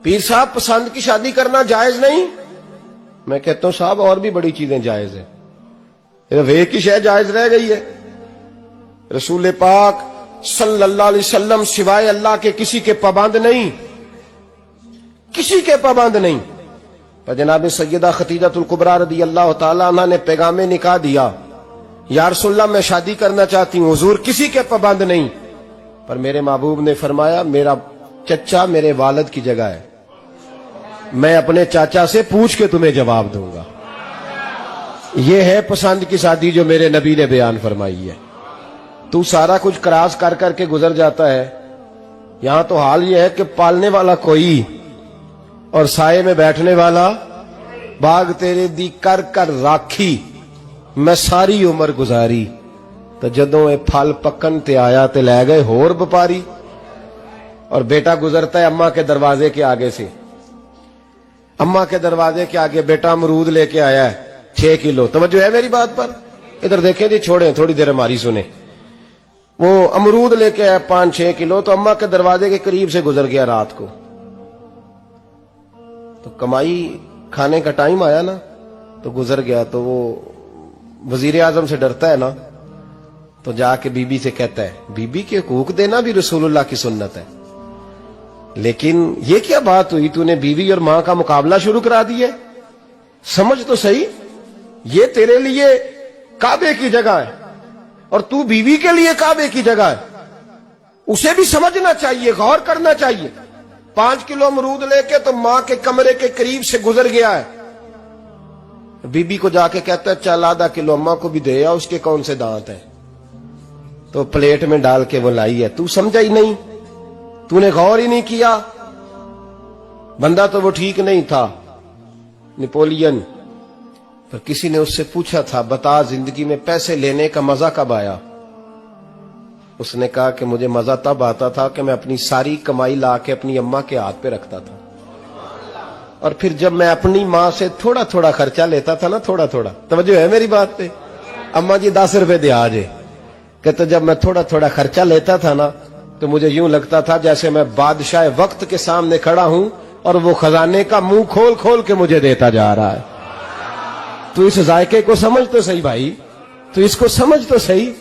پیر صاحب پسند کی شادی کرنا جائز نہیں؟ میں کہتا ہوں صاحب اور بھی بڑی چیزیں جائز ہیں، ایک ہی شے جائز رہ گئی ہے۔ رسول پاک صلی اللہ علیہ وسلم سوائے اللہ کے کسی کے پابند نہیں، کسی کے پابند نہیں۔ پر جناب سیدہ خدیجہ الکبریٰ رضی اللہ تعالیٰ عنہ نے پیغام نکاح دیا، یا رسول اللہ میں شادی کرنا چاہتی ہوں، حضور کسی کے پابند نہیں۔ پر میرے محبوب نے فرمایا میرا چچا میرے والد کی جگہ ہے، میں اپنے چاچا سے پوچھ کے تمہیں جواب دوں گا۔ یہ ہے پسند کی شادی جو میرے نبی نے بیان فرمائی ہے۔ تو سارا کچھ کراس کر کر کے گزر جاتا ہے، یہاں تو حال یہ ہے کہ پالنے والا کوئی اور سائے میں بیٹھنے والا، باغ تیرے دی کر کر راکھی میں ساری عمر گزاری، تو جدوں اے پھل پکن تے آیا تے لے گئے ہور بپاری۔ اور بیٹا گزرتا ہے اماں کے دروازے کے آگے سے، اماں کے دروازے کے آگے بیٹا امرود لے کے آیا ہے 6 کلو۔ توجہ ہے میری بات پر؟ ادھر دیکھیں جی، چھوڑیں تھوڑی دیر ہماری سنیں۔ وہ امرود لے کے آیا 5-6 کلو، تو اماں کے دروازے کے قریب سے گزر گیا رات کو، تو کمائی کھانے کا ٹائم آیا نا، تو گزر گیا۔ تو وہ وزیر اعظم سے ڈرتا ہے نا، تو جا کے بی بی سے کہتا ہے بی بی کے حقوق دینا بھی رسول اللہ کی سنت ہے، لیکن یہ کیا بات ہوئی، تو نے بیوی اور ماں کا مقابلہ شروع کرا دیا ہے؟ سمجھ تو صحیح، یہ تیرے لیے کعبے کی جگہ ہے اور تو بیوی کے لیے کعبے کی جگہ ہے، اسے بھی سمجھنا چاہیے، غور کرنا چاہیے۔ 5 کلو امرود لے کے تو ماں کے کمرے کے قریب سے گزر گیا ہے، بی بی کو جا کے کہتا ہے چل آدھا کلو اماں کو بھی دے، اس کے کون سے دانت ہیں، تو پلیٹ میں ڈال کے وہ لائی ہے۔ تو سمجھا ہی نہیں، تو نے غور ہی نہیں کیا۔ بندہ تو وہ ٹھیک نہیں تھا، نپولین، پر کسی نے اس سے پوچھا تھا بتا زندگی میں پیسے لینے کا مزہ کب آیا؟ اس نے کہا کہ مجھے مزہ تب آتا تھا کہ میں اپنی ساری کمائی لا کے اپنی اماں کے ہاتھ پہ رکھتا تھا، اور پھر جب میں اپنی ماں سے تھوڑا تھوڑا خرچہ لیتا تھا نا، تھوڑا تھوڑا، توجہ ہے میری بات پہ؟ اماں جی 10 روپے دے آج، کہتے جب میں تھوڑا تھوڑا خرچہ لیتا تھا نا، تو مجھے یوں لگتا تھا جیسے میں بادشاہ وقت کے سامنے کھڑا ہوں اور وہ خزانے کا منہ کھول کھول کے مجھے دیتا جا رہا ہے۔ تو اس ذائقے کو سمجھ تو صحیح بھائی، تو اس کو سمجھ تو صحیح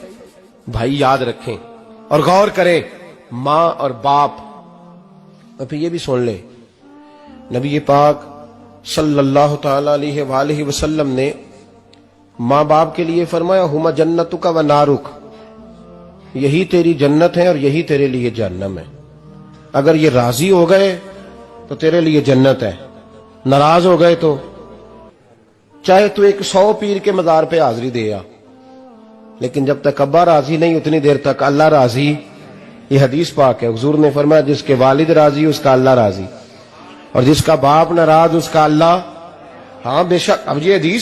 بھائی، یاد رکھیں اور غور کریں۔ ماں اور باپ، اور پھر یہ بھی سن لیں، نبی پاک صلی اللہ تعالی علیہ وآلہ وسلم نے ماں باپ کے لیے فرمایا ہما جنتک و نارک، یہی تیری جنت ہے اور یہی تیرے لیے جہنم ہے۔ اگر یہ راضی ہو گئے تو تیرے لیے جنت ہے، ناراض ہو گئے تو چاہے تو ایک 100 پیر کے مزار پہ حاضری دے آ، لیکن جب تک ابا راضی نہیں اتنی دیر تک اللہ راضی۔ یہ حدیث پاک ہے، حضور نے فرمایا جس کے والد راضی اس کا اللہ راضی، اور جس کا باپ ناراض اس کا اللہ۔ ہاں بے شک، اب یہ حدیث